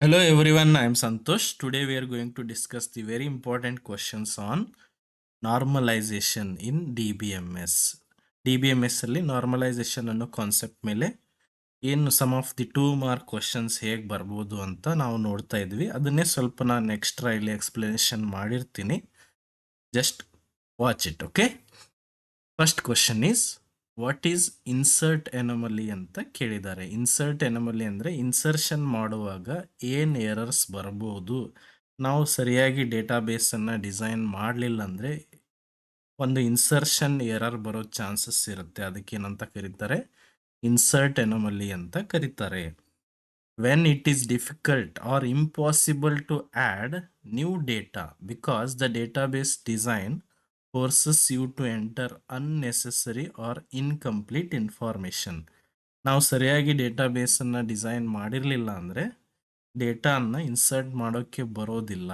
Hello everyone, I am Santosh. Today we are going to discuss the very important questions on normalization in DBMS. DBMS ಅಲ್ಲಿ normalisation ಅನ್ನೋ concept ಮೇಲೆ ಏನು some of the 2 mark questions ಹೇಗೆ ಬರ್ಬೋದು ಅಂತ ನಾವು ನೋಡ್ತಾ ಇದ್ವಿ. ಅದನ್ನೇ ಸ್ವಲ್ಪ ನಾನು ಎಕ್ಸ್ಟ್ರಾ ಇಲ್ಲಿ ಎಕ್ಸ್ಪ್ಲನೇಷನ್ ಮಾಡಿರ್ತೀನಿ. Just watch it, okay? First question is what is insert anomaly ಅಂತ ಕೇಳಿದ್ದಾರೆ. ಇನ್ಸರ್ಟ್ ಎನಮಲಿ ಅಂದರೆ ಇನ್ಸರ್ಷನ್ ಮಾಡುವಾಗ ಏನು ಎರರ್ಸ್ ಬರ್ಬೋದು, ನಾವು ಸರಿಯಾಗಿ ಡೇಟಾಬೇಸನ್ನು ಡಿಸೈನ್ ಮಾಡಲಿಲ್ಲ ಅಂದರೆ ಒಂದು ಇನ್ಸರ್ಷನ್ ಎರರ್ ಬರೋ ಚಾನ್ಸಸ್ ಇರುತ್ತೆ. ಅದಕ್ಕೇನಂತ ಕರೀತಾರೆ? ಇನ್ಸರ್ಟ್ ಎನಮಲಿ ಅಂತ ಕರೀತಾರೆ. When it is difficult or impossible to add new data because the database design forces you to enter unnecessary or incomplete information. ನಾವು ಸರಿಯಾಗಿ ಡೇಟಾಬೇಸನ್ನು ಡಿಸೈನ್ ಮಾಡಿರಲಿಲ್ಲ ಅಂದರೆ ಡೇಟಾನ ಇನ್ಸರ್ಟ್ ಮಾಡೋಕ್ಕೆ ಬರೋದಿಲ್ಲ,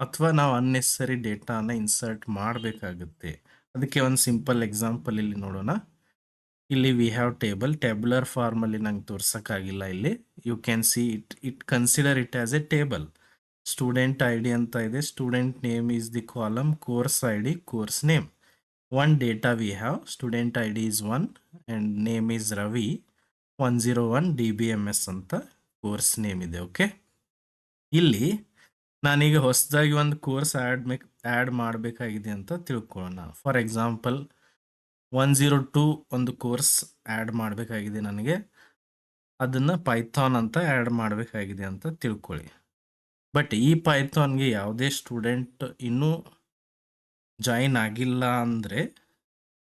ಅಥವಾ ನಾವು ಅನ್ನೆಸರಿ ಡೇಟಾನ ಇನ್ಸರ್ಟ್ ಮಾಡಬೇಕಾಗುತ್ತೆ. ಅದಕ್ಕೆ ಒಂದು ಸಿಂಪಲ್ ಎಕ್ಸಾಂಪಲ್ ಇಲ್ಲಿ ನೋಡೋಣ. ಇಲ್ಲಿ ವಿ ಹ್ಯಾವ್ ಟೇಬಲ್, ಟ್ಯಾಬ್ಯುಲರ್ ಫಾರ್ಮಲ್ಲಿ ನಂಗೆ ತೋರ್ಸೋಕ್ಕಾಗಿಲ್ಲ. ಇಲ್ಲಿ you can see it consider it as a table. Student I D ಅಂತ ಇದೆ, student name is the column, course I D, course name. One data we have, student I D is 1 and name is Ravi, 101 DBMS ಅಂತ course name ಇದೆ. Okay, ಇಲ್ಲಿ ನಾನೀಗ ಹೊಸದಾಗಿ ಒಂದು course add ಮಾಡಬೇಕಾಗಿದೆ ಅಂತ ತಿಳ್ಕೊಳ್ಳೋಣ. ಫಾರ್ ಎಕ್ಸಾಂಪಲ್ 102 ಒಂದು ಕೋರ್ಸ್ ಆ್ಯಡ್ ಮಾಡಬೇಕಾಗಿದೆ ನನಗೆ. ಅದನ್ನು ಪೈಥಾನ್ ಅಂತ ಆ್ಯಡ್ ಮಾಡಬೇಕಾಗಿದೆ ಅಂತ ತಿಳ್ಕೊಳ್ಳಿ. ಬಟ್ ಈ ಪೈಥಾನ್ಗೆ ಯಾವುದೇ ಸ್ಟೂಡೆಂಟ್ ಇನ್ನೂ ಜಾಯಿನ್ ಆಗಿಲ್ಲ ಅಂದರೆ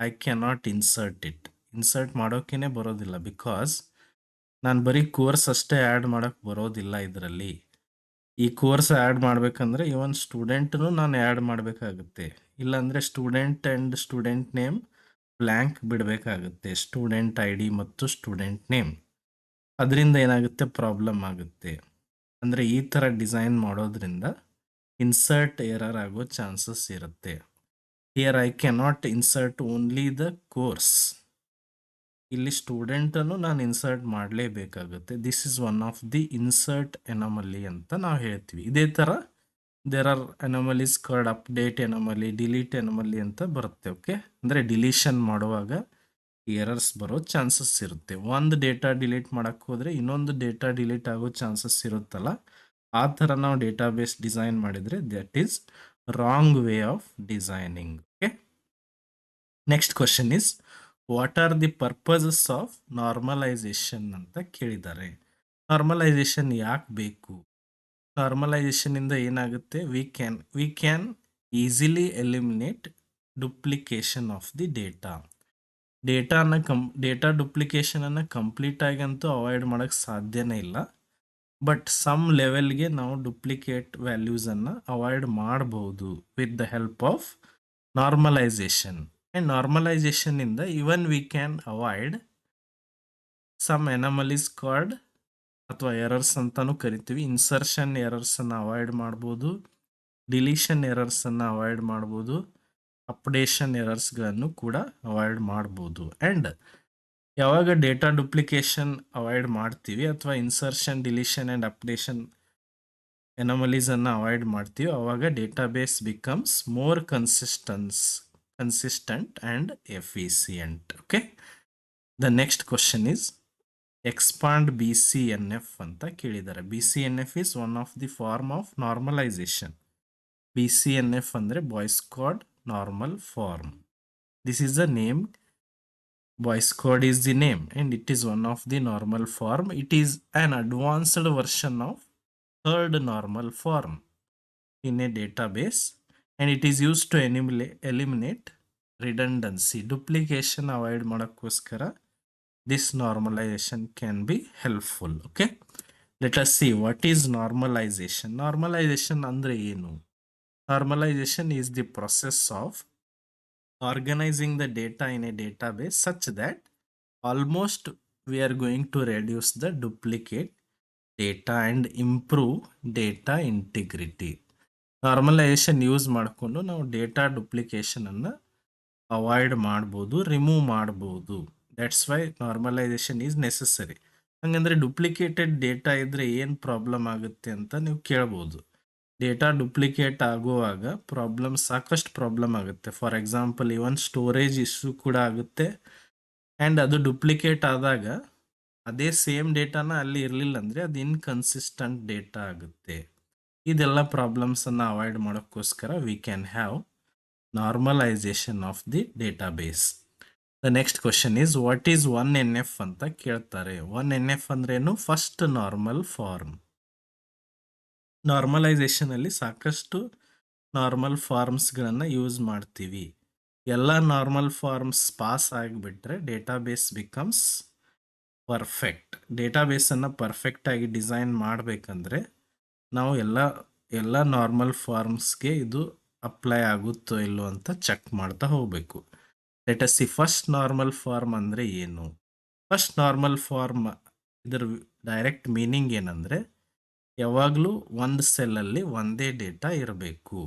I cannot insert it. Insert ಮಾಡೋಕ್ಕೇ ಬರೋದಿಲ್ಲ, ಬಿಕಾಸ್ ನಾನು ಬರೀ ಕೋರ್ಸ್ ಅಷ್ಟೇ ಆ್ಯಡ್ ಮಾಡೋಕ್ಕೆ ಬರೋದಿಲ್ಲ ಇದರಲ್ಲಿ. ಈ ಕೋರ್ಸ್ ಆ್ಯಡ್ ಮಾಡಬೇಕಂದ್ರೆ ಇವನ್ ಸ್ಟೂಡೆಂಟ್ನು ನಾನು ಆ್ಯಡ್ ಮಾಡಬೇಕಾಗುತ್ತೆ. ಇಲ್ಲಾಂದರೆ student and student name blank ಬಿಡಬೇಕಾಗುತ್ತೆ, ಸ್ಟೂಡೆಂಟ್ ಐ ಡಿ ಮತ್ತು ಸ್ಟೂಡೆಂಟ್ ನೇಮ್. ಅದರಿಂದ ಏನಾಗುತ್ತೆ, ಪ್ರಾಬ್ಲಮ್ ಆಗುತ್ತೆ. ಅಂದರೆ ಈ ಥರ ಡಿಸೈನ್ ಮಾಡೋದ್ರಿಂದ ಇನ್ಸರ್ಟ್ ಎರರ್ ಆಗೋ ಚಾನ್ಸಸ್ ಇರುತ್ತೆ. Here I cannot insert only the course. ಇಲ್ಲಿ ಸ್ಟೂಡೆಂಟನ್ನು ನಾನು ಇನ್ಸರ್ಟ್ ಮಾಡಲೇಬೇಕಾಗುತ್ತೆ. This is one of the insert anomaly ಅಂತ ನಾವು ಹೇಳ್ತೀವಿ. ಇದೇ ಥರ there are anomalies called update anomaly, delete anomaly ಅಂತ ಬರುತ್ತೆ. ಓಕೆ, ಅಂದರೆ ಡಿಲೀಷನ್ ಮಾಡುವಾಗ ಎರರ್ಸ್ ಬರೋ ಚಾನ್ಸಸ್ ಇರುತ್ತೆ. ಒಂದು ಡೇಟಾ ಡಿಲೀಟ್ ಮಾಡೋಕ್ಕೆ ಹೋದರೆ ಇನ್ನೊಂದು ಡೇಟಾ ಡಿಲೀಟ್ ಆಗೋ ಚಾನ್ಸಸ್ ಇರುತ್ತಲ್ಲ, ಆ ಥರ ನಾವು ಡೇಟಾಬೇಸ್ ಡಿಸೈನ್ ಮಾಡಿದರೆ that is wrong way of designing. Okay, next question is what are the purposes of normalization ಅಂತ ಕೇಳಿದ್ದಾರೆ. ನಾರ್ಮಲೈಸೇಷನ್ ಯಾಕೆ ಬೇಕು? ನಾರ್ಮಲೈಸೇಷನ್ ಇಂದ ಏನಾಗುತ್ತೆ, we can easily eliminate duplication of the data. Data ಡುಪ್ಲಿಕೇಶನನ್ನು ಕಂಪ್ಲೀಟಾಗಿ ಅಂತೂ ಅವಾಯ್ಡ್ ಮಾಡೋಕ್ಕೆ ಸಾಧ್ಯನೇ ಇಲ್ಲ. ಬಟ್ ಸಮ್ ಲೆವೆಲ್ಗೆ ನಾವು ಡುಪ್ಲಿಕೇಟ್ ವ್ಯಾಲ್ಯೂಸನ್ನು ಅವಾಯ್ಡ್ ಮಾಡಬಹುದು with the help of normalization. And ನಾರ್ಮಲೈಸೇಷನಿಂದ even we can avoid some anomalies called ಅಥವಾ ಎರರ್ಸ್ ಅಂತಲೂ ಕರಿತೀವಿ. ಇನ್ಸರ್ಷನ್ ಎರರ್ಸನ್ನು ಅವಾಯ್ಡ್ ಮಾಡ್ಬೋದು, ಡಿಲೀಷನ್ ಎರರ್ಸನ್ನು ಅವಾಯ್ಡ್ ಮಾಡ್ಬೋದು, ಅಪ್ಡೇಷನ್ ಎರರ್ಸ್ಗಳನ್ನು ಕೂಡ ಅವಾಯ್ಡ್ ಮಾಡ್ಬೋದು. ಆ್ಯಂಡ್ ಯಾವಾಗ ಡೇಟಾ ಡುಪ್ಲಿಕೇಶನ್ ಅವಾಯ್ಡ್ ಮಾಡ್ತೀವಿ ಅಥವಾ ಇನ್ಸರ್ಷನ್, ಡಿಲೀಷನ್ ಆ್ಯಂಡ್ ಅಪ್ಡೇಷನ್ ಎನಮಲೀಸನ್ನು ಅವಾಯ್ಡ್ ಮಾಡ್ತೀವಿ, ಆವಾಗ database becomes more consistent and efficient. Okay, the next question is expand BCNF ಅಂತ ಕೇಳಿದ್ದಾರೆ. BCNF is one of the form of normalization. BCNF ಅಂದರೆ Boyce Codd normal form. This is the name. Boy's code is the name and it is one of the normal form. It is an advanced version of third normal form in a database and it is used to eliminate redundancy. Duplication avoid ಮಾಡಕ್ಕೋಸ್ಕರ this normalization can be helpful. Okay, let us see what is normalization. Normalization ಅಂದ್ರೆ ಏನು? Normalization is the process of organizing the data in a database such that almost we are going to reduce the duplicate data and improve data integrity. Normalisation use ಮಾಡಿಕೊಂಡು ನಾವು data ಡುಪ್ಲಿಕೇಶನನ್ನು avoid ಮಾಡ್ಬೋದು, remove ಮಾಡ್ಬೋದು. That's why normalisation is necessary. ಹಂಗಂದ್ರೆ ಡುಪ್ಲಿಕೇಟೆಡ್ data ಇದ್ರೆ ಏನು problem ಆಗುತ್ತೆ ಅಂತ ನೀವು ಕೇಳ್ಬೋದು. ಡೇಟಾ ಡುಪ್ಲಿಕೇಟ್ ಆಗುವಾಗ ಸಾಕಷ್ಟು ಪ್ರಾಬ್ಲಮ್ ಆಗುತ್ತೆ. For example even storage issue ಕೂಡ ಆಗುತ್ತೆ. ಆ್ಯಂಡ್ ಅದು ಡುಪ್ಲಿಕೇಟ್ ಆದಾಗ ಅದೇ ಸೇಮ್ ಡೇಟಾನ ಅಲ್ಲಿ ಇರಲಿಲ್ಲ ಅಂದರೆ ಅದು ಇನ್ಕನ್ಸಿಸ್ಟೆಂಟ್ ಡೇಟಾ ಆಗುತ್ತೆ. ಇದೆಲ್ಲ ಪ್ರಾಬ್ಲಮ್ಸನ್ನು ಅವಾಯ್ಡ್ ಮಾಡೋಕ್ಕೋಸ್ಕರ we can have normalization of the database. The next question is what is 1NF ಅಂತ ಕೇಳ್ತಾರೆ. 1NF ಅಂದ್ರೇನು? First normal form. ನಾರ್ಮಲೈಸೇಷನಲ್ಲಿ ಸಾಕಷ್ಟು ನಾರ್ಮಲ್ ಫಾರ್ಮ್ಸ್ಗಳನ್ನು ಯೂಸ್ ಮಾಡ್ತೀವಿ. ಎಲ್ಲ ನಾರ್ಮಲ್ ಫಾರ್ಮ್ಸ್ ಪಾಸ್ ಆಗಿಬಿಟ್ರೆ ಡೇಟಾಬೇಸ್ ಬಿಕಮ್ಸ್ ಪರ್ಫೆಕ್ಟ್. ಡೇಟಾಬೇಸನ್ನು ಪರ್ಫೆಕ್ಟಾಗಿ ಡಿಸೈನ್ ಮಾಡಬೇಕಂದ್ರೆ ನಾವು ಎಲ್ಲ ನಾರ್ಮಲ್ ಫಾರ್ಮ್ಸ್ಗೆ ಇದು ಅಪ್ಲೈ ಆಗುತ್ತೋ ಇಲ್ಲೋ ಅಂತ ಚೆಕ್ ಮಾಡ್ತಾ ಹೋಗಬೇಕು. Let us see first normal form ಅಂದರೆ ಏನು? ಫಸ್ಟ್ ನಾರ್ಮಲ್ ಫಾರ್ಮ್ ಇದರ ಡೈರೆಕ್ಟ್ ಮೀನಿಂಗ್ ಏನಂದರೆ ಯಾವಾಗಲೂ ಒಂದು ಸೆಲ್ಲಲ್ಲಿ ಒಂದೇ ಡೇಟಾ ಇರಬೇಕು,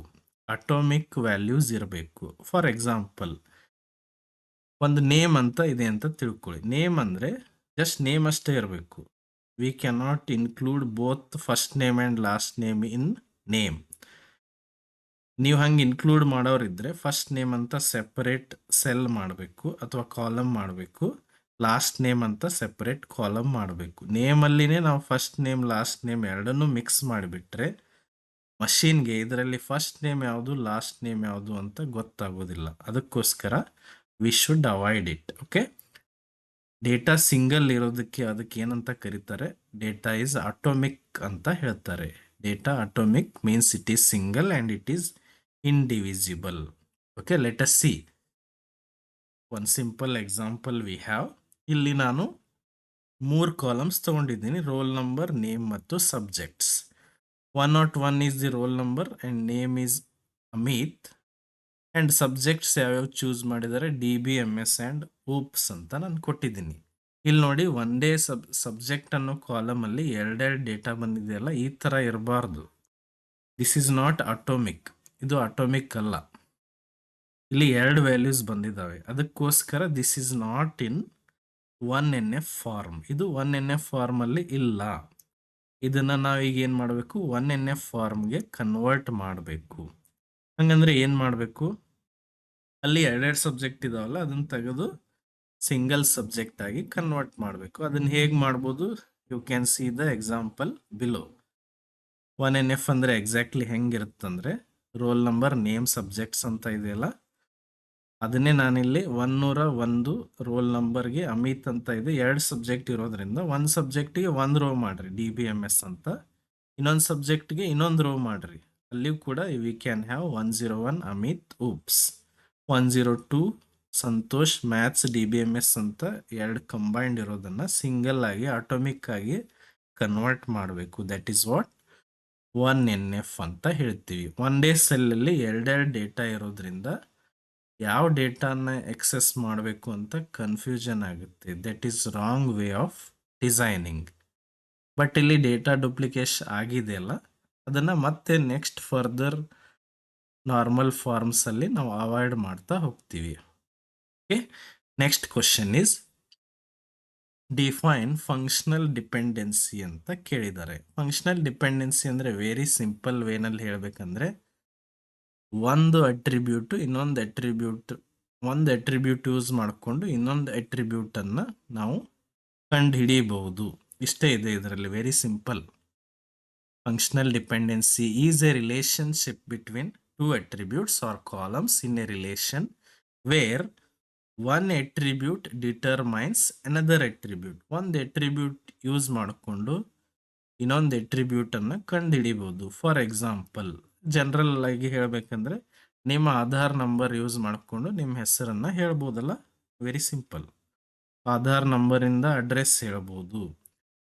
ಅಟೋಮಿಕ್ ವ್ಯಾಲ್ಯೂಸ್ ಇರಬೇಕು. ಫಾರ್ ಎಕ್ಸಾಂಪಲ್ ಒಂದು ನೇಮ್ ಅಂತ ಇದೆ ಅಂತ ತಿಳ್ಕೊಳ್ಳಿ. ನೇಮ್ ಅಂದರೆ ಜಸ್ಟ್ ನೇಮ್ ಅಷ್ಟೇ ಇರಬೇಕು. We can not include both first name and last name in name. ನೀವು ಹಂಗೆ ಇನ್ಕ್ಲೂಡ್ ಮಾಡೋರಿದ್ರೆ ಫಸ್ಟ್ ನೇಮ್ ಅಂತ ಸೆಪರೇಟ್ ಸೆಲ್ ಮಾಡಬೇಕು ಅಥವಾ ಕಾಲಮ್ ಮಾಡಬೇಕು, ಲಾಸ್ಟ್ ನೇಮ್ ಅಂತ ಸೆಪರೇಟ್ ಕಾಲಮ್ ಮಾಡಬೇಕು. ನೇಮಲ್ಲಿನೇ ನಾವು ಫಸ್ಟ್ ನೇಮ್ ಲಾಸ್ಟ್ ನೇಮ್ ಎರಡನ್ನೂ ಮಿಕ್ಸ್ ಮಾಡಿಬಿಟ್ರೆ ಮಷೀನ್ಗೆ ಇದರಲ್ಲಿ ಫಸ್ಟ್ ನೇಮ್ ಯಾವುದು ಲಾಸ್ಟ್ ನೇಮ್ ಯಾವುದು ಅಂತ ಗೊತ್ತಾಗೋದಿಲ್ಲ. ಅದಕ್ಕೋಸ್ಕರ we should avoid it. Okay, data single ಇರೋದಕ್ಕೆ ಅದಕ್ಕೆ ಏನಂತ ಕರೀತಾರೆ? ಡೇಟಾ ಈಸ್ ಅಟೋಮಿಕ್ ಅಂತ ಹೇಳ್ತಾರೆ. Data atomic means it is single and it is indivisible. Okay, let us see one simple example we have. ಇಲ್ಲಿ ನಾನು 3 ಕಾಲಮ್ಸ್ ತಗೊಂಡಿದ್ದೀನಿ, ರೋಲ್ ನಂಬರ್, ನೇಮ್ ಮತ್ತು subjects. 101 is the role number and name is Amit. And subjects ಯಾವ್ಯಾವ choose ಮಾಡಿದ್ದಾರೆ? DBMS and OOPS ಅಂತ ನಾನು ಕೊಟ್ಟಿದ್ದೀನಿ. ಇಲ್ಲಿ ನೋಡಿ, ಒಂದೇ ಸಬ್ಜೆಕ್ಟ್ ಅನ್ನೋ ಕಾಲಮಲ್ಲಿ ಎರಡೆರಡು ಡೇಟಾ ಬಂದಿದೆಯಲ್ಲ, ಈ ಥರ ಇರಬಾರ್ದು. This is not atomic. ಇದು ಅಟೋಮಿಕ್ ಅಲ್ಲ. ಇಲ್ಲಿ 2 ವ್ಯಾಲ್ಯೂಸ್ ಬಂದಿದ್ದಾವೆ. ಅದಕ್ಕೋಸ್ಕರ this is not in 1NF form. ಇದು 1NF ಫಾರ್ಮಲ್ಲಿ ಇಲ್ಲ. ಇದನ್ನು ನಾವೀಗ ಏನು ಮಾಡಬೇಕು? 1NF ಫಾರ್ಮ್ಗೆ ಕನ್ವರ್ಟ್ ಮಾಡಬೇಕು. ಹಂಗಂದ್ರೆ ಏನು ಮಾಡಬೇಕು? ಅಲ್ಲಿ ಎರಡೆರಡು ಸಬ್ಜೆಕ್ಟ್ ಇದಾವಲ್ಲ, ಅದನ್ನು ತೆಗೆದು ಸಿಂಗಲ್ ಸಬ್ಜೆಕ್ಟ್ ಆಗಿ ಕನ್ವರ್ಟ್ ಮಾಡಬೇಕು. ಅದನ್ನು ಹೇಗೆ ಮಾಡ್ಬೋದು? You can see the example below. 1NF ಅಂದರೆ ಎಕ್ಸಾಕ್ಟ್ಲಿ ಹೆಂಗಿರುತ್ತಂದರೆ ರೋಲ್ ನಂಬರ್, ನೇಮ್, ಸಬ್ಜೆಕ್ಟ್ಸ್ ಅಂತ ಇದೆಯಲ್ಲ, ಅದನ್ನೇ ನಾನಿಲ್ಲಿ 101 ರೋಲ್ ನಂಬರ್ಗೆ ಅಮಿತ್ ಅಂತ ಇದೆ. 2 ಸಬ್ಜೆಕ್ಟ್ ಇರೋದ್ರಿಂದ ಒಂದು ಸಬ್ಜೆಕ್ಟಿಗೆ 1 ರೋ ಮಾಡಿರಿ DBMS ಅಂತ, ಇನ್ನೊಂದು ಸಬ್ಜೆಕ್ಟ್ಗೆ ಇನ್ನೊಂದು ರೋ ಮಾಡಿರಿ. ಅಲ್ಲಿಯೂ ಕೂಡ V can have 101 Amit OOPS, 102 Santosh maths DBMS ಅಂತ 2 ಕಂಬೈಂಡ್ ಇರೋದನ್ನು ಸಿಂಗಲ್ ಆಗಿ ಅಟೋಮಿಕ್ ಆಗಿ ಕನ್ವರ್ಟ್ ಮಾಡಬೇಕು. ದಟ್ ಈಸ್ ವಾಟ್ 1NF ಅಂತ ಹೇಳ್ತೀವಿ. ಒಂದೇ ಸೆಲ್ಲಲ್ಲಿ ಎರಡೆರಡು ಡೇಟಾ ಇರೋದ್ರಿಂದ ಯಾವ ಡೇಟಾನ ಎಕ್ಸೆಸ್ ಮಾಡಬೇಕು ಅಂತ ಕನ್ಫ್ಯೂಷನ್ ಆಗುತ್ತೆ. That is wrong way of designing. But ಇಲ್ಲಿ ಡೇಟಾ ಡುಪ್ಲಿಕೇಶನ್ ಆಗಿದೆಯಲ್ಲ, ಅದನ್ನು ಮತ್ತೆ ನೆಕ್ಸ್ಟ್ ಫರ್ದರ್ ನಾರ್ಮಲ್ ಫಾರ್ಮ್ಸಲ್ಲಿ ನಾವು ಅವಾಯ್ಡ್ ಮಾಡ್ತಾ ಹೋಗ್ತೀವಿ. Okay, next question is define functional dependency ಅಂತ ಕೇಳಿದ್ದಾರೆ. ಫಂಕ್ಷನಲ್ ಡಿಪೆಂಡೆನ್ಸಿ ಅಂದರೆ ವೆರಿ ಸಿಂಪಲ್ ವೇನಲ್ಲಿ ಹೇಳಬೇಕಂದ್ರೆ ಒಂದು ಅಟ್ರಿಬ್ಯೂಟ್ ಒಂದು ಅಟ್ರಿಬ್ಯೂಟ್ ಯೂಸ್ ಮಾಡಿಕೊಂಡು ಇನ್ನೊಂದು ಅಟ್ರಿಬ್ಯೂಟನ್ನು ನಾವು ಕಂಡು ಹಿಡಿಯಬಹುದು. ಇಷ್ಟೇ ಇದೆ ಇದರಲ್ಲಿ, very simple. Functional dependency is A relationship between 2 attributes or columns in a relation where one attribute determines another attribute. ಒಂದು ಅಟ್ರಿಬ್ಯೂಟ್ ಯೂಸ್ ಮಾಡಿಕೊಂಡು ಇನ್ನೊಂದು ಅಟ್ರಿಬ್ಯೂಟನ್ನು ಕಂಡುಹಿಡಿಬೋದು. ಫಾರ್ ಎಕ್ಸಾಂಪಲ್ ಜನರಲ್ ಆಗಿ ಹೇಳಬೇಕಂದ್ರೆ ನಿಮ್ಮ ಆಧಾರ್ ನಂಬರ್ ಯೂಸ್ ಮಾಡಿಕೊಂಡು ನಿಮ್ಮ ಹೆಸರನ್ನು ಹೇಳ್ಬೋದಲ್ಲ, ವೆರಿ ಸಿಂಪಲ್. ಆಧಾರ್ ನಂಬರಿಂದ ಅಡ್ರೆಸ್ ಹೇಳ್ಬೋದು,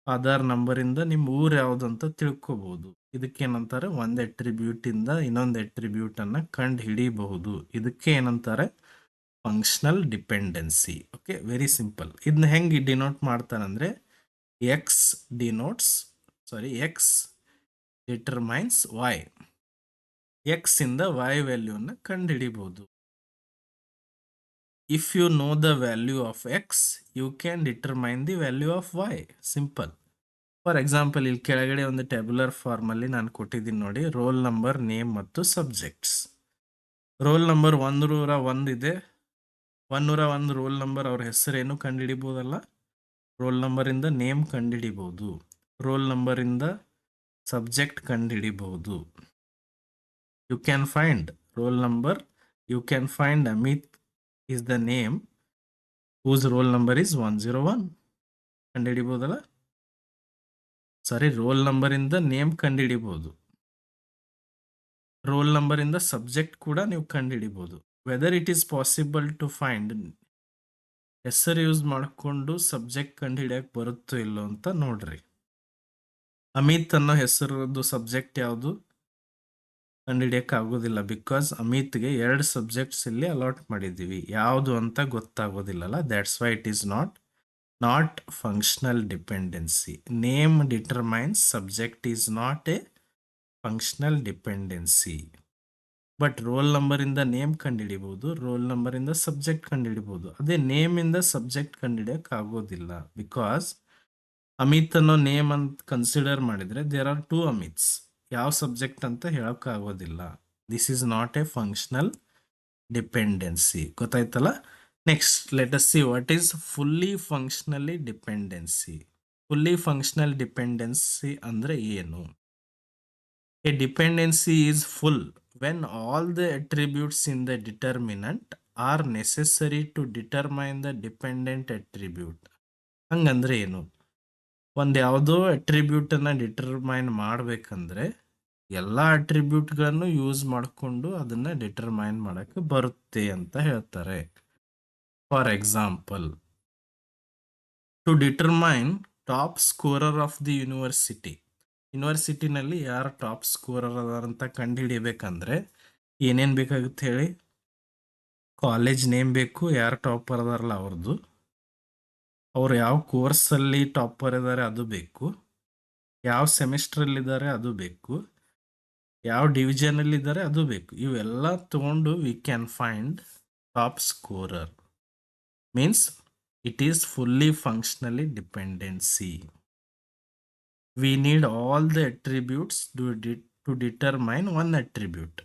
ಆಧಾರ್ ನಂಬರಿಂದ ನಿಮ್ಮ ಊರು ಯಾವುದು ಅಂತ ತಿಳ್ಕೊಬೋದು. ಇದಕ್ಕೇನಂತಾರೆ? ಒಂದು ಅಟ್ರಿಬ್ಯೂಟಿಂದ ಇನ್ನೊಂದು ಅಟ್ರಿಬ್ಯೂಟನ್ನು ಕಂಡು ಹಿಡಿಯಬಹುದು. ಇದಕ್ಕೆ ಏನಂತಾರೆ? Functional dependency. Okay, very simple. ಇದನ್ನ ಹೆಂಗೆ ಡಿನೋಟ್ ಮಾಡ್ತಾರಂದರೆ ಎಕ್ಸ್ ಡಿಟರ್ಮೈನ್ಸ್ ವೈ. ಎಕ್ಸ್ ಇಂದ ವೈ ವ್ಯಾಲ್ಯೂನ ಕಂಡು ಹಿಡಿಬಹುದು. If you know the value of X you can determine the value of Y. Simple. For example ಇಲ್ಲಿ ಕೆಳಗಡೆ ಒಂದು ಟ್ಯಾಬ್ಯುಲರ್ ಫಾರ್ಮಲ್ಲಿ ನಾನು ಕೊಟ್ಟಿದ್ದೀನಿ ನೋಡಿ, ರೋಲ್ ನಂಬರ್, ನೇಮ್ ಮತ್ತು ಸಬ್ಜೆಕ್ಟ್ಸ್. ರೋಲ್ ನಂಬರ್ 101 ಇದೆ. 101 ರೋಲ್ ನಂಬರ್, ಅವ್ರ ಹೆಸರೇನು ಕಂಡುಹಿಡಿಬೋದಲ್ಲ. ರೋಲ್ ನಂಬರಿಂದ ನೇಮ್ ಕಂಡುಹಿಡಿಬೋದು, ರೋಲ್ ನಂಬರಿಂದ subject ಕಂಡುಹಿಡಿಬಹುದು. You can find roll number, you can find Amit is the name whose roll number is 101. ಕಂಡುಹಿಡಿಬೋದಲ್ಲ. ಸಾರಿ, ರೋಲ್ ನಂಬರ್ ಇಂದ ನೇಮ್ ಕಂಡುಹಿಡಿಬಹುದು, ರೋಲ್ ನಂಬರ್ ಇಂದ ಸಬ್ಜೆಕ್ಟ್ ಕೂಡ ನೀವು ಕಂಡುಹಿಡಿಬಹುದು. Whether it is possible to find, ಹೆಸರು ಯೂಸ್ ಮಾಡಿಕೊಂಡು ಸಬ್ಜೆಕ್ಟ್ ಕಂಡುಹಿಡಿಯಕ್ಕೆ ಬರುತ್ತೋ ಇಲ್ಲೋ ಅಂತ ನೋಡ್ರಿ. ಅಮಿತ್ ಅನ್ನೋ ಹೆಸರದ್ದು ಸಬ್ಜೆಕ್ಟ್ ಯಾವುದು ಕಂಡುಹಿಡಿಯಕ್ಕೆ ಆಗೋದಿಲ್ಲ, ಬಿಕಾಸ್ ಅಮಿತ್ಗೆ 2 ಸಬ್ಜೆಕ್ಟ್ಸ್ ಇಲ್ಲಿ ಅಲಾಟ್ ಮಾಡಿದ್ದೀವಿ, ಯಾವುದು ಅಂತ ಗೊತ್ತಾಗೋದಿಲ್ಲಲ್ಲ. That's why it is not functional dependency. Name determines subject is not a functional dependency. But roll ನಂಬರಿಂದ ನೇಮ್ ಕಂಡುಹಿಡಿಬಹುದು, ರೋಲ್ ನಂಬರಿಂದ ಸಬ್ಜೆಕ್ಟ್ ಕಂಡುಹಿಡಿಬಹುದು. ಅದೇ ನೇಮ್ ಇಂದ ಸಬ್ಜೆಕ್ಟ್ ಕಂಡುಹಿಡಿಯಕ್ಕೆ ಆಗೋದಿಲ್ಲ, ಬಿಕಾಸ್ ಅಮಿತ್ ಅನ್ನೋ ನೇಮ್ ಅಂತ ಕನ್ಸಿಡರ್ ಮಾಡಿದ್ರೆ ದೇರ್ ಆರ್ 2 ಅಮಿತ್ಸ್. ಯಾವ ಸಬ್ಜೆಕ್ಟ್ ಅಂತ ಹೇಳಕ್ ಆಗೋದಿಲ್ಲ. This is not a functional dependency. ಗೊತ್ತಾಯ್ತಲ್ಲ. Next let us see what is fully functionally dependency. Fully functional dependency ಅಂದ್ರೆ ಏನು? A dependency is full when all the attributes in the determinant are necessary to determine the dependent attribute. ಹಂಗಂದ್ರೆ ಏನು? ಒಂದು ಯಾವುದೋ ಅಟ್ರಿಬ್ಯೂಟನ್ನು determine ಮಾಡಬೇಕಂದ್ರೆ ಎಲ್ಲ ಅಟ್ರಿಬ್ಯೂಟ್ಗಳನ್ನು use ಮಾಡಿಕೊಂಡು ಅದನ್ನು ಡಿಟರ್ಮೈನ್ ಮಾಡೋಕ್ಕೆ ಬರುತ್ತೆ ಅಂತ ಹೇಳ್ತಾರೆ. For example, to determine top scorer of the ಯೂನಿವರ್ಸಿಟಿನಲ್ಲಿ ಯಾರು ಟಾಪ್ ಸ್ಕೋರರ್ ಅದಾರಂತ ಕಂಡುಹಿಡಿಯಬೇಕಂದ್ರೆ ಏನೇನು ಬೇಕಾಗುತ್ತೆ ಹೇಳಿ? ಕಾಲೇಜ್ ನೇಮ್ ಬೇಕು, ಯಾರು ಟಾಪರ್ ಅದಾರಲ್ಲ ಅವ್ರದ್ದು, ಅವ್ರು ಯಾವ ಕೋರ್ಸಲ್ಲಿ ಟಾಪರ್ ಇದ್ದಾರೆ ಅದು ಬೇಕು, ಯಾವ ಸೆಮಿಸ್ಟ್ರಲ್ಲಿದ್ದಾರೆ ಅದು ಬೇಕು, ಯಾವ ಡಿವಿಷನಲ್ಲಿ ಇದ್ದಾರೆ ಅದು ಬೇಕು. ಇವೆಲ್ಲ ತಗೊಂಡು we can find top scorer. Means it is fully functionally dependency. We need all the attributes to determine one attribute.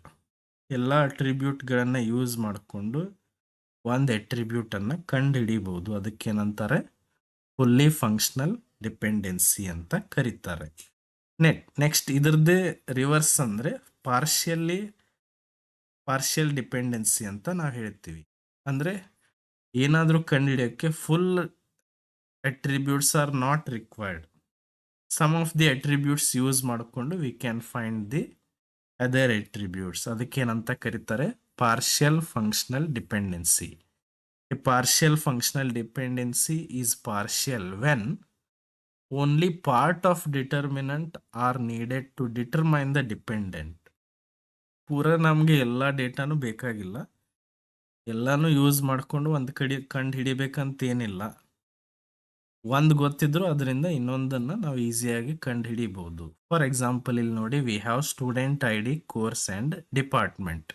ಎಲ್ಲ ಅಟ್ರಿಬ್ಯೂಟ್ಗಳನ್ನು ಯೂಸ್ ಮಾಡಿಕೊಂಡು ಒಂದು ಅಟ್ರಿಬ್ಯೂಟನ್ನು ಕಂಡುಹಿಡಿಬಹುದು. ಅದಕ್ಕೇನಂತಾರೆ? ಫುಲ್ಲಿ ಫಂಕ್ಷನಲ್ ಡಿಪೆಂಡೆನ್ಸಿ ಅಂತ ಕರೀತಾರೆ. ನೆಕ್ಸ್ಟ್ ಇದ್ರದ್ದೇ ರಿವರ್ಸ್ ಅಂದರೆ ಪಾರ್ಷಿಯಲ್ ಡಿಪೆಂಡೆನ್ಸಿ ಅಂತ ನಾವು ಹೇಳ್ತೀವಿ. ಅಂದರೆ ಏನಾದರೂ ಕಂಡುಹಿಡಿಯೋಕ್ಕೆ full attributes are not required, some of the attributes use ಮಾಡಿಕೊಂಡು we can find the other attributes. ಅದಕ್ಕೇನಂತ ಕರೀತಾರೆ? Partial functional dependency. A partial functional dependency is partial when only part of determinant are needed to determine the dependent. ಪೂರ ನಮಗೆ ಎಲ್ಲ ಡೇಟಾನು ಬೇಕಾಗಿಲ್ಲ, ಎಲ್ಲಾನು use ಮಾಡಿಕೊಂಡು ಒಂದು ಕಡೆ ಕಂಡು ಹಿಡಿಬೇಕಂತೇನಿಲ್ಲ. ಒಂದು ಗೊತ್ತಿದ್ರು ಅದರಿಂದ ಇನ್ನೊಂದನ್ನು ನಾವು ಈಸಿಯಾಗಿ ಕಂಡು ಹಿಡಿಬಹುದು. ಫಾರ್ ಎಕ್ಸಾಂಪಲ್ ಇಲ್ಲಿ ನೋಡಿ, V have student I D, course and department.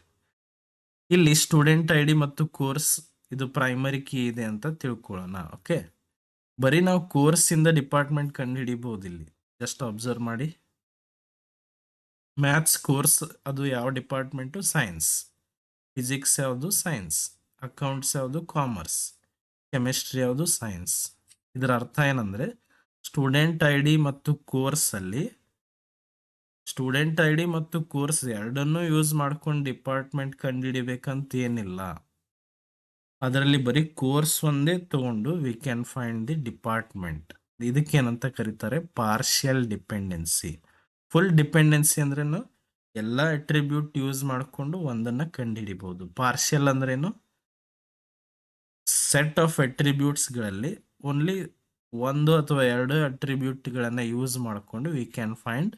ಇಲ್ಲಿ ಸ್ಟೂಡೆಂಟ್ ಐ ಡಿ ಮತ್ತು ಕೋರ್ಸ್ ಇದು ಪ್ರೈಮರಿ ಕೀ ಇದೆ ಅಂತ ತಿಳ್ಕೊಳ್ಳೋಣ. ಓಕೆ, ಬರೀ ನಾವು ಕೋರ್ಸಿಂದ ಡಿಪಾರ್ಟ್ಮೆಂಟ್ ಕಂಡು ಹಿಡಿಬಹುದು. ಇಲ್ಲಿ ಜಸ್ಟ್ ಅಬ್ಸರ್ವ್ ಮಾಡಿ. ಮ್ಯಾಥ್ಸ್ ಕೋರ್ಸ್ ಅದು ಯಾವ ಡಿಪಾರ್ಟ್ಮೆಂಟು? ಸೈನ್ಸ್. ಫಿಸಿಕ್ಸ್ ಯಾವುದು? ಸೈನ್ಸ್. ಅಕೌಂಟ್ಸ್ ಯಾವುದು? ಕಾಮರ್ಸ್. ಕೆಮಿಸ್ಟ್ರಿ ಯಾವುದು? ಸೈನ್ಸ್. ಇದರ ಅರ್ಥ ಏನಂದರೆ ಸ್ಟೂಡೆಂಟ್ ಐ ಡಿ ಮತ್ತು ಕೋರ್ಸಲ್ಲಿ ಸ್ಟೂಡೆಂಟ್ ಐ ಡಿ ಮತ್ತು ಕೋರ್ಸ್ ಎರಡನ್ನೂ ಯೂಸ್ ಮಾಡ್ಕೊಂಡು ಡಿಪಾರ್ಟ್ಮೆಂಟ್ ಕಂಡುಹಿಡಿಬೇಕಂತ ಏನಿಲ್ಲ. ಅದರಲ್ಲಿ ಬರೀ ಕೋರ್ಸ್ ಒಂದೇ ತಗೊಂಡು we can find the department. ಇದಕ್ಕೇನಂತ ಕರೀತಾರೆ? Partial dependency. ಫುಲ್ ಡಿಪೆಂಡೆನ್ಸಿ ಅಂದ್ರೇನು? ಎಲ್ಲ ಅಟ್ರಿಬ್ಯೂಟ್ ಯೂಸ್ ಮಾಡಿಕೊಂಡು ಒಂದನ್ನು ಕಂಡುಹಿಡಿಬಹುದು. ಪಾರ್ಷಿಯಲ್ ಅಂದ್ರೇನು? ಸೆಟ್ ಆಫ್ ಅಟ್ರಿಬ್ಯೂಟ್ಸ್ಗಳಲ್ಲಿ ಓನ್ಲಿ 1 ಅಥವಾ 2 ಅಟ್ರಿಬ್ಯೂಟ್ಗಳನ್ನು ಯೂಸ್ ಮಾಡಿಕೊಂಡು we can find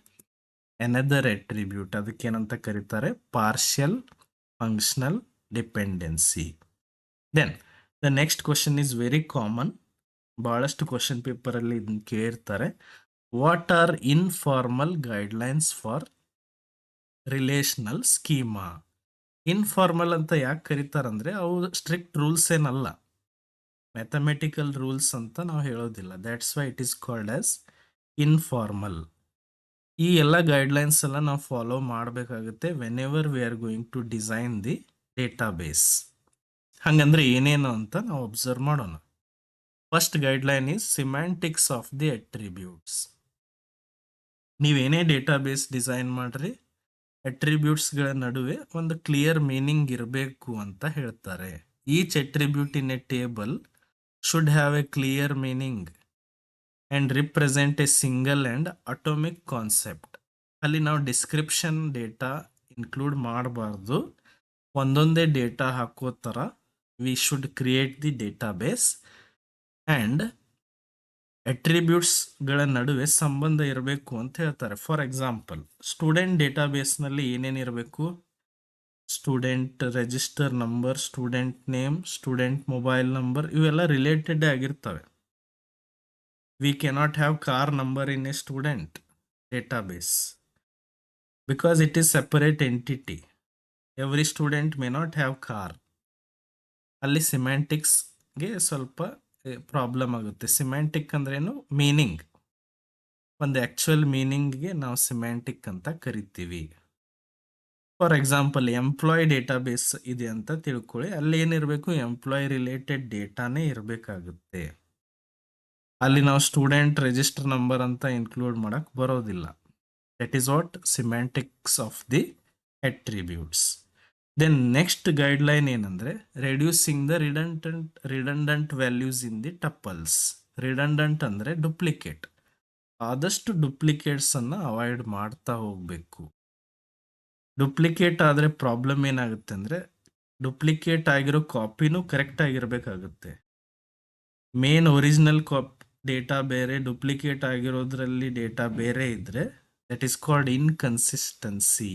another attribute. ಅದಕ್ಕೇನಂತ ಕರೀತಾರೆ? Partial functional dependency. Then the next question is very common. ಭಾಳಷ್ಟು ಕ್ವಶನ್ ಪೇಪರಲ್ಲಿ ಇದನ್ನು ಕೇಳಿರ್ತಾರೆ. What are informal guidelines for relational schema? Informal ಅಂತ ಯಾಕೆ ಕರೀತಾರಂದ್ರೆ ಅವು ಸ್ಟ್ರಿಕ್ಟ್ ರೂಲ್ಸ್ ಏನಲ್ಲ, ಮ್ಯಾಥಮೆಟಿಕಲ್ ರೂಲ್ಸ್ ಅಂತ ನಾವು ಹೇಳೋದಿಲ್ಲ. That's why it is called as informal. ಈ ಎಲ್ಲ ಗೈಡ್ಲೈನ್ಸ್ ಎಲ್ಲ ನಾವು ಫಾಲೋ ಮಾಡಬೇಕಾಗುತ್ತೆ whenever we are going to design the database. ಹಂಗಂದ್ರೆ ಏನೇನು ಅಂತ ನಾವು ಅಬ್ಸರ್ವ್ ಮಾಡೋಣ. First guideline is semantics of the attributes. ನೀವೇನೇ ಡೇಟಾಬೇಸ್ ಡಿಸೈನ್ ಮಾಡ್ರಿ, ಅಟ್ರಿಬ್ಯೂಟ್ಸ್ಗಳ ನಡುವೆ ಒಂದು ಕ್ಲಿಯರ್ ಮೀನಿಂಗ್ ಇರಬೇಕು ಅಂತ ಹೇಳ್ತಾರೆ. Each attribute in a table should have a clear meaning and represent a single and atomic concept. ಅಲ್ಲಿ ನಾವು ಡಿಸ್ಕ್ರಿಪ್ಷನ್ ಡೇಟಾ ಇನ್ಕ್ಲೂಡ್ ಮಾಡಬಾರ್ದು, ಒಂದೊಂದೇ ಡೇಟಾ ಹಾಕೋ ಥರ we should create the database. And ಅಟ್ರಿಬ್ಯೂಟ್ಸ್ಗಳ ನಡುವೆ ಸಂಬಂಧ ಇರಬೇಕು ಅಂತ ಹೇಳ್ತಾರೆ. ಫಾರ್ ಎಕ್ಸಾಂಪಲ್, ಸ್ಟೂಡೆಂಟ್ ಡೇಟಾಬೇಸ್ನಲ್ಲಿ ಏನೇನು ಇರಬೇಕು? Student register number, student name, student mobile number, ಇವೆಲ್ಲ ರಿಲೇಟೆಡ್ ಆಗಿರ್ತವೆ. We cannot have car number in a student database because it is separate entity. Every student may not have car. ಅಲ್ಲಿ ಸಿಮ್ಯಾಂಟಿಕ್ಸ್ಗೆ ಸ್ವಲ್ಪ problem ಆಗುತ್ತೆ. Semantic ಅಂದ್ರೇನು? Meaning. ಒಂದು actual ಮೀನಿಂಗ್ಗೆ ನಾವು semantic ಅಂತ ಕರಿತೀವಿ. ಫಾರ್ ಎಕ್ಸಾಂಪಲ್, ಎಂಪ್ಲಾಯ್ ಡೇಟಾಬೇಸ್ ಇದೆ ಅಂತ ತಿಳ್ಕೊಳ್ಳಿ. ಅಲ್ಲಿ ಏನಿರಬೇಕು? ಎಂಪ್ಲಾಯ್ ರಿಲೇಟೆಡ್ ಡೇಟಾನೇ ಇರಬೇಕಾಗುತ್ತೆ. ಅಲ್ಲಿ ನಾವು ಸ್ಟೂಡೆಂಟ್ ರಿಜಿಸ್ಟರ್ ನಂಬರ್ ಅಂತ ಇನ್ಕ್ಲೂಡ್ ಮಾಡಕ್ಕೆ ಬರೋದಿಲ್ಲ. That is what semantics of the attributes. Then next guideline ಏನಂದ್ರೆ reducing the redundant values in the tuples. Redundant ಅಂದ್ರೆ ಡುಪ್ಲಿಕೇಟ್. ಆದಷ್ಟು ಡುಪ್ಲಿಕೇಟ್ಸ್ ಅನ್ನ ಅವಾಯ್ಡ್ ಮಾಡ್ತಾ ಹೋಗ್ಬೇಕು. ಡುಪ್ಲಿಕೇಟ್ ಆದ್ರೆ ಪ್ರಾಬ್ಲಮ್ ಏನಾಗುತ್ತೆ ಅಂದ್ರೆ ಡುಪ್ಲಿಕೇಟ್ ಆಗಿರೋ ಕಾಪಿನೂ ಕರೆಕ್ಟ್ ಆಗಿರ್ಬೇಕಾಗುತ್ತೆ. ಮೇನ್ ಒರಿಜಿನಲ್ ಡೇಟಾ ಬೇರೆ, ಡುಪ್ಲಿಕೇಟ್ ಆಗಿರೋದ್ರಲ್ಲಿ ಡೇಟಾ ಬೇರೆ ಇದ್ರೆ ದಟ್ ಈಸ್ ಕಾಲ್ಡ್ ಇನ್ಕನ್ಸಿಸ್ಟೆನ್ಸಿ.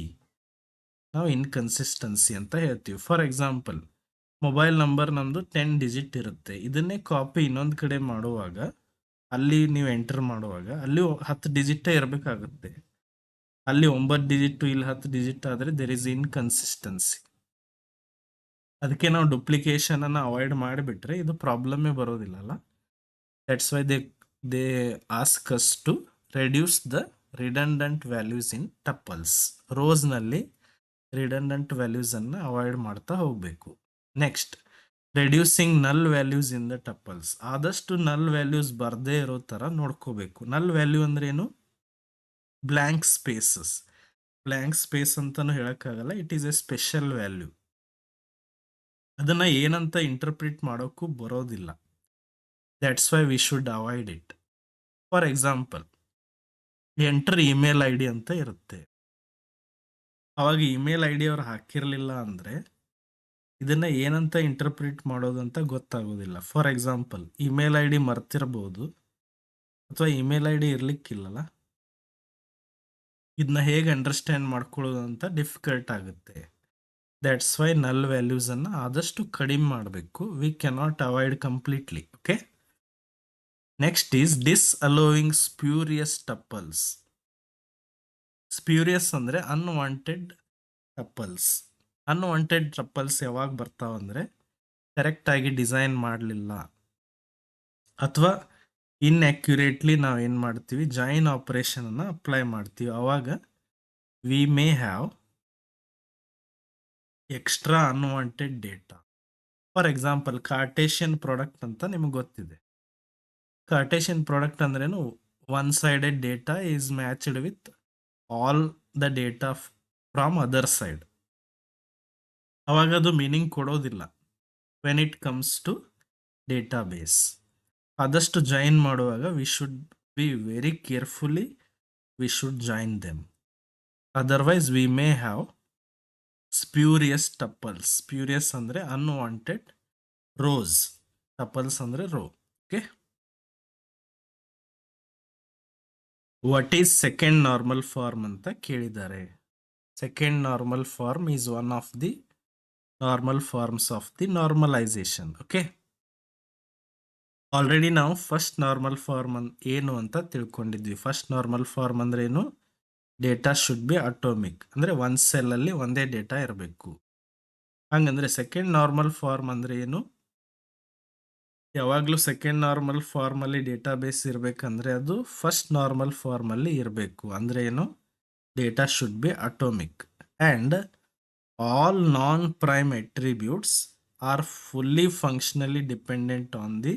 ನಾವು ಇನ್ಕನ್ಸಿಸ್ಟೆನ್ಸಿ ಅಂತ ಹೇಳ್ತೀವಿ. ಫಾರ್ ಎಕ್ಸಾಂಪಲ್, ಮೊಬೈಲ್ ನಂಬರ್ ನಮ್ಮದು 10 ಡಿಜಿಟ್ ಇರುತ್ತೆ. ಇದನ್ನೇ ಕಾಪಿ ಇನ್ನೊಂದು ಕಡೆ ಮಾಡುವಾಗ, ಅಲ್ಲಿ ನೀವು ಎಂಟರ್ ಮಾಡುವಾಗ ಅಲ್ಲಿ 10 ಡಿಜಿಟೇ ಇರಬೇಕಾಗುತ್ತೆ. ಅಲ್ಲಿ 9 ಡಿಜಿಟ್, ಇಲ್ಲಿ 10 ಡಿಜಿಟ್ ಆದರೆ ದೇರ್ ಇಸ್ ಇನ್ಕನ್ಸಿಸ್ಟೆನ್ಸಿ. ಅದಕ್ಕೆ ನಾವು ಡುಪ್ಲಿಕೇಶನ್ ಅನ್ನು ಅವಾಯ್ಡ್ ಮಾಡಿಬಿಟ್ರೆ ಇದು ಪ್ರಾಬ್ಲಮ್ಮೇ ಬರೋದಿಲ್ಲಲ್ಲ. That's why they ask us to reduce the redundant values in tuples. ರೋಸ್ನಲ್ಲಿ ರಿಡಂಡೆಂಟ್ ವ್ಯಾಲ್ಯೂಸ್ ಅನ್ನು ಅವಾಯ್ಡ್ ಮಾಡ್ತಾ ಹೋಗಬೇಕು. Next, reducing null values in the tuples. ಆದಷ್ಟು ನಲ್ ವ್ಯಾಲ್ಯೂಸ್ ಬರದೇ ಇರೋ ಥರ ನೋಡ್ಕೋಬೇಕು. ನಲ್ ವ್ಯಾಲ್ಯೂ ಅಂದ್ರೆ ಏನು? Blank spaces. ಬ್ಲ್ಯಾಂಕ್ ಸ್ಪೇಸ್ ಅಂತಾನು ಹೇಳಕ್ಕಾಗಲ್ಲ, it is A special value. ಅದನ್ನ ಏನಂತ ಇಂಟರ್ಪ್ರಿಟ್ ಮಾಡೋಕ್ಕೂ ಬರೋದಿಲ್ಲ. That's why we should avoid it. For example, enter email I D ಅಂತ ಇರುತ್ತೆ. ಅವಾಗ ಇಮೇಲ್ ಐ ಡಿ ಅವ್ರು ಹಾಕಿರಲಿಲ್ಲ ಅಂದ್ರೆ ಇದನ್ನ ಏನಂತ ಇಂಟರ್ಪ್ರಿಟ್ ಮಾಡೋದು ಅಂತ ಗೊತ್ತಾಗೋದಿಲ್ಲ. For example, email I D ಮರ್ತಿರ್ಬೋದು ಅಥವಾ ಇಮೇಲ್ ಐ ಡಿ ಇರ್ಲಿಕ್ಕಿಲ್ಲಲ್ಲ, ಇದನ್ನ ಹೇಗೆ ಅಂಡರ್ಸ್ಟ್ಯಾಂಡ್ ಮಾಡ್ಕೊಳ್ಳೋದು ಅಂತ ಡಿಫಿಕಲ್ಟ್ ಆಗುತ್ತೆ. ದ್ಯಾಟ್ಸ್ ವೈ ನಲ್ ವ್ಯಾಲ್ಯೂಸ್ ಅನ್ನ ಆದಷ್ಟು ಕಡಿಮೆ ಮಾಡಬೇಕು. We cannot avoid completely. Okay. Next is disallowing spurious tuples. Spurious ಅಂದ್ರೆ ಅನ್ವಾಂಟೆಡ್ ಟಪಲ್ಸ್. ಅನ್ವಾಂಟೆಡ್ ಟಪಲ್ಸ್ ಯಾವಾಗ ಬರ್ತಾವಂದ್ರೆ ಕರೆಕ್ಟ್ ಆಗಿ ಡಿಸೈನ್ ಮಾಡಲಿಲ್ಲ ಅಥವಾ ಇನ್ಅಕ್ಯುರೇಟ್ಲಿ ನಾವು ಏನು ಮಾಡ್ತೀವಿ, ಜಾಯಿನ್ ಆಪರೇಷನ್ ಅನ್ನ ಅಪ್ಲೈ ಮಾಡ್ತೀವಿ. ಅವಾಗ we may have extra unwanted data. For example, Cartesian product ಅಂತ ನಿಮ್ಗೆ ಗೊತ್ತಿದೆ. ಕಾರ್ಟೇಷಿಯನ್ ಪ್ರಾಡಕ್ಟ್ ಅಂದ್ರೇನು? One sided data is matched with all the data from other side. ಅವಾಗ ಅದು ಮೀನಿಂಗ್ ಕೊಡೋದಿಲ್ಲ when it comes to database. ಆದಷ್ಟು ಜಾಯಿನ್ ಮಾಡುವಾಗ we should be very carefully, we should join them. Otherwise we may have spurious tuples. Spurious ಅಂದ್ರೆ unwanted rows, tuples ಅಂದ್ರೆ row. Okay. What is second normal form ಅಂತ ಕೇಳಿದ್ದಾರೆ. Second normal form is one of the normal forms of the normalisation. Okay. Already ನಾವು first normal form ಏನು ಅಂತ ತಿಳ್ಕೊಂಡಿದ್ವಿ. First normal form ಅಂದ್ರೆ ಏನು? Data should be atomic, ಅಂದ್ರೆ ಒಂದ್ cell ಅಲ್ಲಿ ಒಂದೇ ಡೇಟಾ ಇರಬೇಕು. ಹಂಗಂದ್ರೆ ಸೆಕೆಂಡ್ ನಾರ್ಮಲ್ ಫಾರ್ಮ್ ಅಂದ್ರೆ ಏನು? ಯಾವಾಗಲೂ ಸೆಕೆಂಡ್ ನಾರ್ಮಲ್ ಫಾರ್ಮಲ್ಲಿ ಡೇಟಾಬೇಸ್ ಇರಬೇಕಂದ್ರೆ ಅದು ಫಸ್ಟ್ ನಾರ್ಮಲ್ ಫಾರ್ಮಲ್ಲಿ ಇರಬೇಕು. ಅಂದರೆ ಏನು? Data should be atomic and all non prime attributes R fully functionally dependent on the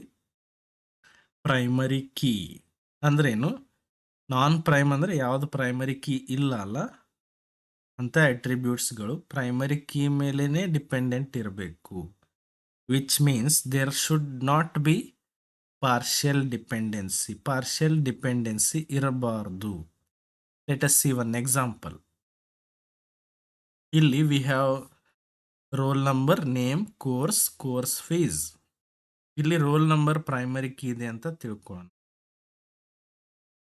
primary key. ಅಂದ್ರೇನು? ನಾನ್ ಪ್ರೈಮ್ ಅಂದರೆ ಯಾವುದು ಪ್ರೈಮರಿ ಕೀ ಇಲ್ಲ ಅಲ್ಲ ಅಂತ ಅಟ್ರಿಬ್ಯೂಟ್ಸ್ಗಳು ಪ್ರೈಮರಿ ಕೀ ಮೇಲೇ ಡಿಪೆಂಡೆಂಟ್ ಇರಬೇಕು. Which means there should not be partial dependency ಇರಬಾರ್ದು. Let us see one example. ಇಲ್ಲಿ we have roll number, name, course fees. ಇಲ್ಲಿ ರೋಲ್ ನಂಬರ್ ಪ್ರೈಮರಿ ಕೀ ಇದೆ ಅಂತ ತಿಳ್ಕೊಳ್ಳೋಣ.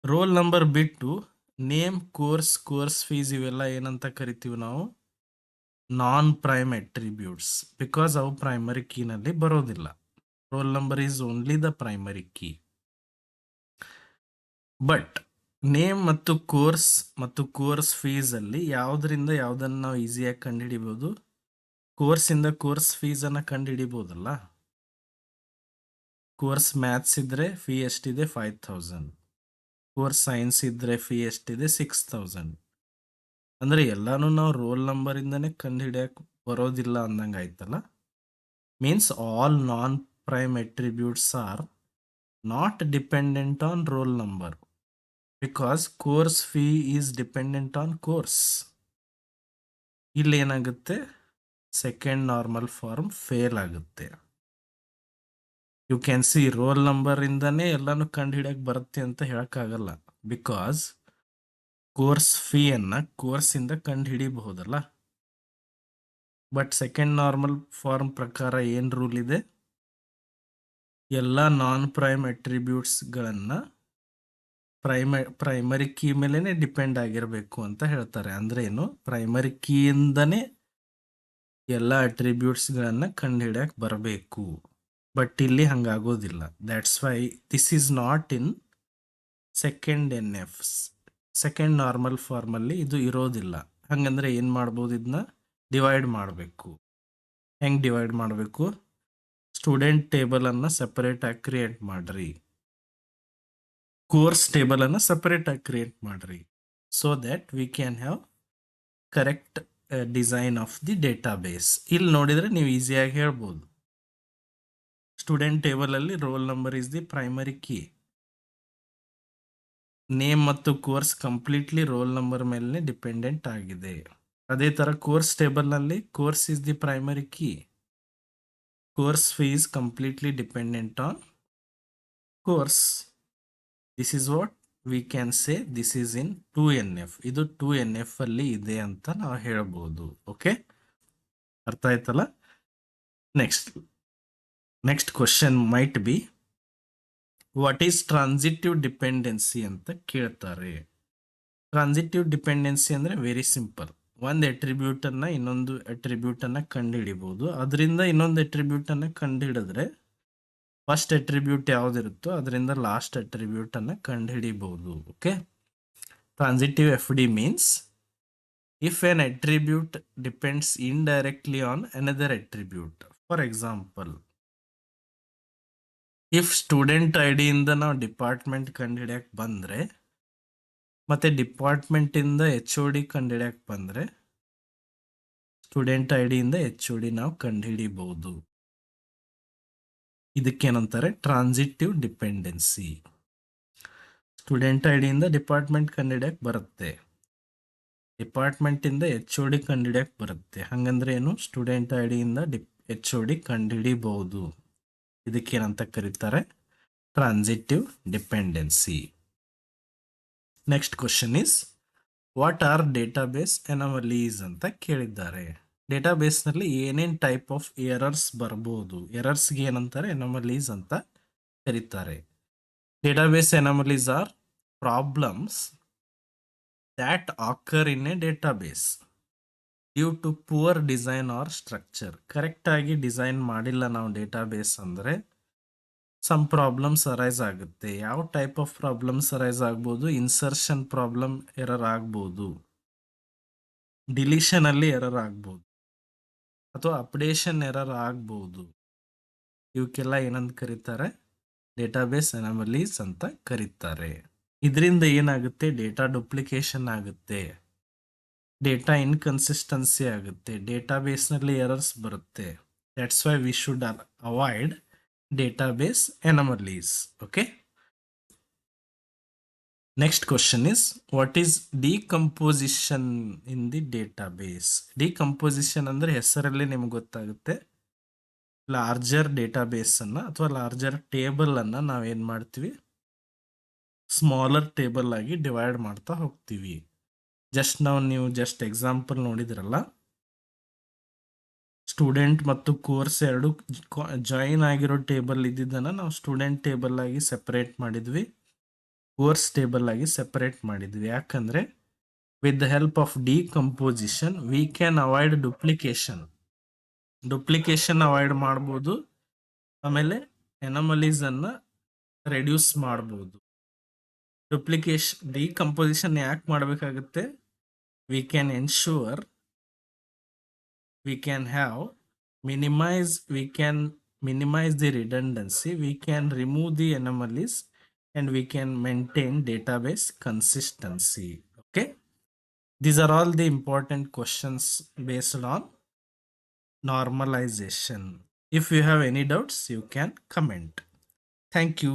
ರೋಲ್ ನಂಬರ್ ಬಿಟ್ಟು ನೇಮ್, ಕೋರ್ಸ್ ಫೀಸ್ ಇವೆಲ್ಲ ಏನಂತ ಕರಿತೀವಿ ನಾವು? Non prime attributes. ಬಿಕಾಸ್ ಅವು ಪ್ರೈಮರಿ ಕೀನಲ್ಲಿ ಬರೋದಿಲ್ಲ. Roll number is only the primary key. But name ಮತ್ತು ಕೋರ್ಸ್ ಫೀಸ್ ಅಲ್ಲಿ ಯಾವುದರಿಂದ ಯಾವುದನ್ನು ನಾವು ಈಸಿಯಾಗಿ ಕಂಡುಹಿಡಿಬಹುದು? ಕೋರ್ಸಿಂದ ಕೋರ್ಸ್ ಫೀಸನ್ನು ಕಂಡುಹಿಡಿಬೋದಲ್ಲ. ಕೋರ್ಸ್ ಮ್ಯಾಥ್ಸ್ ಇದ್ರೆ ಫೀ ಎಷ್ಟಿದೆ? 5000. ಕೋರ್ಸ್ ಸೈನ್ಸ್ ಇದ್ರೆ ಫೀ ಎಷ್ಟಿದೆ? 6000. ಅಂದ್ರೆ ಎಲ್ಲಾನು ನಾವು ರೋಲ್ ನಂಬರ್ ಇಂದಾನೆ ಕಂಡುಹಿಡಿಯಕ್ಕೆ ಬರೋದಿಲ್ಲ ಅಂದಂಗೆ ಆಯ್ತಲ್ಲ. Means all non prime attributes are not dependent on roll number because course fee is dependent on course. ಇಲ್ಲಿ ಏನಾಗುತ್ತೆ? ಸೆಕೆಂಡ್ ನಾರ್ಮಲ್ ಫಾರ್ಮ್ ಫೇಲ್ ಆಗುತ್ತೆ. You can see roll number ಇಂದಾನೆ ಎಲ್ಲಾನು ಕಂಡುಹಿಡಿಯಕ್ಕೆ ಬರುತ್ತೆ ಅಂತ ಹೇಳಕ್ಕಾಗಲ್ಲ. ಬಿಕಾಸ್ ಕೋರ್ಸ್ ಫೀಯನ್ನು ಕೋರ್ಸಿಂದ ಕಂಡುಹಿಡಿಯಬಹುದಲ್ಲ. ಬಟ್ ಸೆಕೆಂಡ್ ನಾರ್ಮಲ್ ಫಾರ್ಮ್ ಪ್ರಕಾರ ಏನು ರೂಲ್ ಇದೆ? ಎಲ್ಲ ನಾನ್ ಪ್ರೈಮ್ ಅಟ್ರಿಬ್ಯೂಟ್ಸ್ಗಳನ್ನು ಪ್ರೈಮರಿ ಕೀ ಮೇಲೇ ಡಿಪೆಂಡ್ ಆಗಿರಬೇಕು ಅಂತ ಹೇಳ್ತಾರೆ. ಅಂದ್ರೆ ಏನು? ಪ್ರೈಮರಿ ಕೀಯಿಂದನೇ ಎಲ್ಲ ಅಟ್ರಿಬ್ಯೂಟ್ಸ್ಗಳನ್ನು ಕಂಡುಹಿಡಿಯಕ್ಕೆ ಬರಬೇಕು. ಬಟ್ ಇಲ್ಲಿ ಹಂಗಾಗೋದಿಲ್ಲ. That's why this is not in second NF. Second normal ಫಾರ್ಮಲ್ಲಿ ಇದು ಇರೋದಿಲ್ಲ. ಹಂಗಂದ್ರೆ ಏನು ಮಾಡ್ಬೋದು? ಇದನ್ನ ಡಿವೈಡ್ ಮಾಡಬೇಕು. ಹೆಂಗೆ ಡಿವೈಡ್ ಮಾಡಬೇಕು? ಸ್ಟೂಡೆಂಟ್ ಟೇಬಲನ್ನು ಸೆಪರೇಟಾಗಿ ಕ್ರಿಯೇಟ್ ಮಾಡ್ರಿ, ಕೋರ್ಸ್ ಟೇಬಲನ್ನು ಸೆಪರೇಟಾಗಿ ಕ್ರಿಯೇಟ್ ಮಾಡ್ರಿ. So that we can have correct design of the database. ಇಲ್ಲಿ ನೋಡಿದರೆ ನೀವು ಈಸಿಯಾಗಿ ಹೇಳ್ಬೋದು. ಸ್ಟೂಡೆಂಟ್ ಟೇಬಲಲ್ಲಿ roll number is the primary key. Name ಮತ್ತು ಕೋರ್ಸ್ ಕಂಪ್ಲೀಟ್ಲಿ ರೋಲ್ ನಂಬರ್ ಮೇಲೆ ಡಿಪೆಂಡೆಂಟ್ ಆಗಿದೆ. ಅದೇ ಥರ ಕೋರ್ಸ್ ಟೇಬಲ್ನಲ್ಲಿ course is the primary key. Course fee is completely dependent on course. This is what we can say this is in 2NF. ಇದು 2NF ಅಲ್ಲಿ ಇದೆ ಅಂತ ನಾವು ಹೇಳ್ಬೋದು. ಓಕೆ, ಅರ್ಥ ಆಯ್ತಲ್ಲ? Next question might be what is transitive dependency ಅಂತ ಕೇಳ್ತಾರೆ. ಟ್ರಾನ್ಸಿಟಿವ್ ಡಿಪೆಂಡೆನ್ಸಿ ಅಂದರೆ ವೆರಿ ಸಿಂಪಲ್. ಒಂದು ಅಟ್ರಿಬ್ಯೂಟನ್ನು ಇನ್ನೊಂದು ಅಟ್ರಿಬ್ಯೂಟನ್ನು ಕಂಡುಹಿಡಿಬೋದು. ಅದರಿಂದ ಇನ್ನೊಂದು ಅಟ್ರಿಬ್ಯೂಟನ್ನು ಕಂಡುಹಿಡಿದ್ರೆ ಫಸ್ಟ್ ಅಟ್ರಿಬ್ಯೂಟ್ ಯಾವುದಿರುತ್ತೋ ಅದರಿಂದ ಲಾಸ್ಟ್ ಅಟ್ರಿಬ್ಯೂಟನ್ನು ಕಂಡುಹಿಡಿಬೋದು. Okay, transitive FD means if N attribute depends indirectly on another attribute. For example, if student ID ಇಂದ ನಾವು ಡಿಪಾರ್ಟ್ಮೆಂಟ್ ಕಂಡುಹಿಡಿಯಕ್ಕೆ ಬಂದರೆ ಮತ್ತು ಡಿಪಾರ್ಟ್ಮೆಂಟಿಂದ HOD ಕಂಡುಹಿಡಿಯಕ್ಕೆ ಬಂದರೆ ಸ್ಟೂಡೆಂಟ್ ID ಇಂದ HOD ನಾವು ಕಂಡುಹಿಡಿಬಹುದು. ಇದಕ್ಕೇನಂತಾರೆ? Transitive dependency. ಸ್ಟೂಡೆಂಟ್ ID ಇಂದ ಡಿಪಾರ್ಟ್ಮೆಂಟ್ ಕಂಡುಹಿಡಿಯಕ್ಕೆ ಬರುತ್ತೆ, ಡಿಪಾರ್ಟ್ಮೆಂಟಿಂದ HOD ಕಂಡುಹಿಡಿಯಕ್ಕೆ ಬರುತ್ತೆ. ಹಾಗಂದ್ರೆ ಏನು? ಸ್ಟೂಡೆಂಟ್ ID ಇಂದ HOD ಕಂಡುಹಿಡಿಬಹುದು. ಇದಕ್ಕೇನಂತ ಕರೀತಾರೆ? Transitive dependency. Next question is what are database anomalies ಅಂತ ಕೇಳಿದ್ದಾರೆ. ಡೇಟಾಬೇಸ್ನಲ್ಲಿ ಏನೇನು ಟೈಪ್ ಆಫ್ ಎರರ್ಸ್ ಬರ್ಬೋದು? ಎರರ್ಸ್ಗೆ ಏನಂತಾರೆ? ಅನಾಮಲೀಸ್ ಅಂತ ಕರೀತಾರೆ. Database anomalies are problems that occur in a database due to poor design or structure. ಕರೆಕ್ಟಾಗಿ ಡಿಸೈನ್ ಮಾಡಿಲ್ಲ ನಾವು ಡೇಟಾಬೇಸ್ ಅಂದರೆ ಸಮ್ ಪ್ರಾಬ್ಲಮ್ಸ್ ಅರೈಸ್ ಆಗುತ್ತೆ. ಯಾವ ಟೈಪ್ ಆಫ್ ಪ್ರಾಬ್ಲಮ್ಸ್ ಅರೈಸ್ ಆಗ್ಬೋದು? ಇನ್ಸರ್ಷನ್ ಪ್ರಾಬ್ಲಮ್ ಎರರ್ ಆಗ್ಬೋದು, ಡಿಲೀಷನಲ್ಲಿ ಎರರ್ ಆಗ್ಬೋದು, ಅಥವಾ ಅಪ್ಡೇಷನ್ ಎರರ್ ಆಗ್ಬೋದು. ಇವಕ್ಕೆಲ್ಲ ಏನಂತ ಕರೀತಾರೆ? ಡೇಟಾಬೇಸ್ ಅನಾಮಲೀಸ್ ಅಂತ ಕರೀತಾರೆ. ಇದರಿಂದ ಏನಾಗುತ್ತೆ? ಡೇಟಾ ಡುಪ್ಲಿಕೇಶನ್ ಆಗುತ್ತೆ, ಡೇಟಾ ಇನ್ಕನ್ಸಿಸ್ಟೆನ್ಸಿ ಆಗುತ್ತೆ, ಡೇಟಾಬೇಸ್ನಲ್ಲಿ ಎರರ್ಸ್ ಬರುತ್ತೆ. That's why we should avoid database anomalies. Okay. Next question is, what is decomposition in the database? Decomposition ಅಂದ್ರೆ ಹೆಸರಲ್ಲಿ ನಿಮ್ಗೆ ಗೊತ್ತಾಗುತ್ತೆ. ಲಾರ್ಜರ್ ಡೇಟಾಬೇಸ್ ಅನ್ನ ಅಥವಾ ಲಾರ್ಜರ್ ಟೇಬಲ್ ಅನ್ನ ನಾವೇನ್ ಮಾಡ್ತೀವಿ? ಸ್ಮಾಲರ್ ಟೇಬಲ್ ಆಗಿ ಡಿವೈಡ್ ಮಾಡ್ತಾ ಹೋಗ್ತೀವಿ. ನೀವು ಜಸ್ಟ್ ಎಕ್ಸಾಂಪಲ್ ನೋಡಿದ್ರಲ್ಲ, ಸ್ಟೂಡೆಂಟ್ ಮತ್ತು ಕೋರ್ಸ್ ಎರಡು ಜಾಯಿನ್ ಆಗಿರೋ ಟೇಬಲ್ ಇದ್ದಿದ್ದನ್ನ ನಾವು ಸ್ಟೂಡೆಂಟ್ ಟೇಬಲ್ ಆಗಿ ಸೆಪರೇಟ್ ಮಾಡಿದ್ವಿ, ಕೋರ್ಸ್ ಟೇಬಲ್ ಆಗಿ ಸೆಪರೇಟ್ ಮಾಡಿದ್ವಿ. ಯಾಕಂದ್ರೆ with the help of decomposition we can avoid duplication avoid ಮಾಡ್ಬೋದು, ಆಮೇಲೆ ಎನಾಮಲೀಸ್ ಅನ್ನ ರೆಡ್ಯೂಸ್ ಮಾಡ್ಬೋದು. ಡಿಕಂಪೋಸಿಷನ್ ಯಾಕೆ ಮಾಡಬೇಕಾಗುತ್ತೆ? We can ensure, we can minimise the redundancy, we can remove the anomalies, and we can maintain database consistency. Okay, these are all the important questions based on normalization. If you have any doubts, you can comment. Thank you.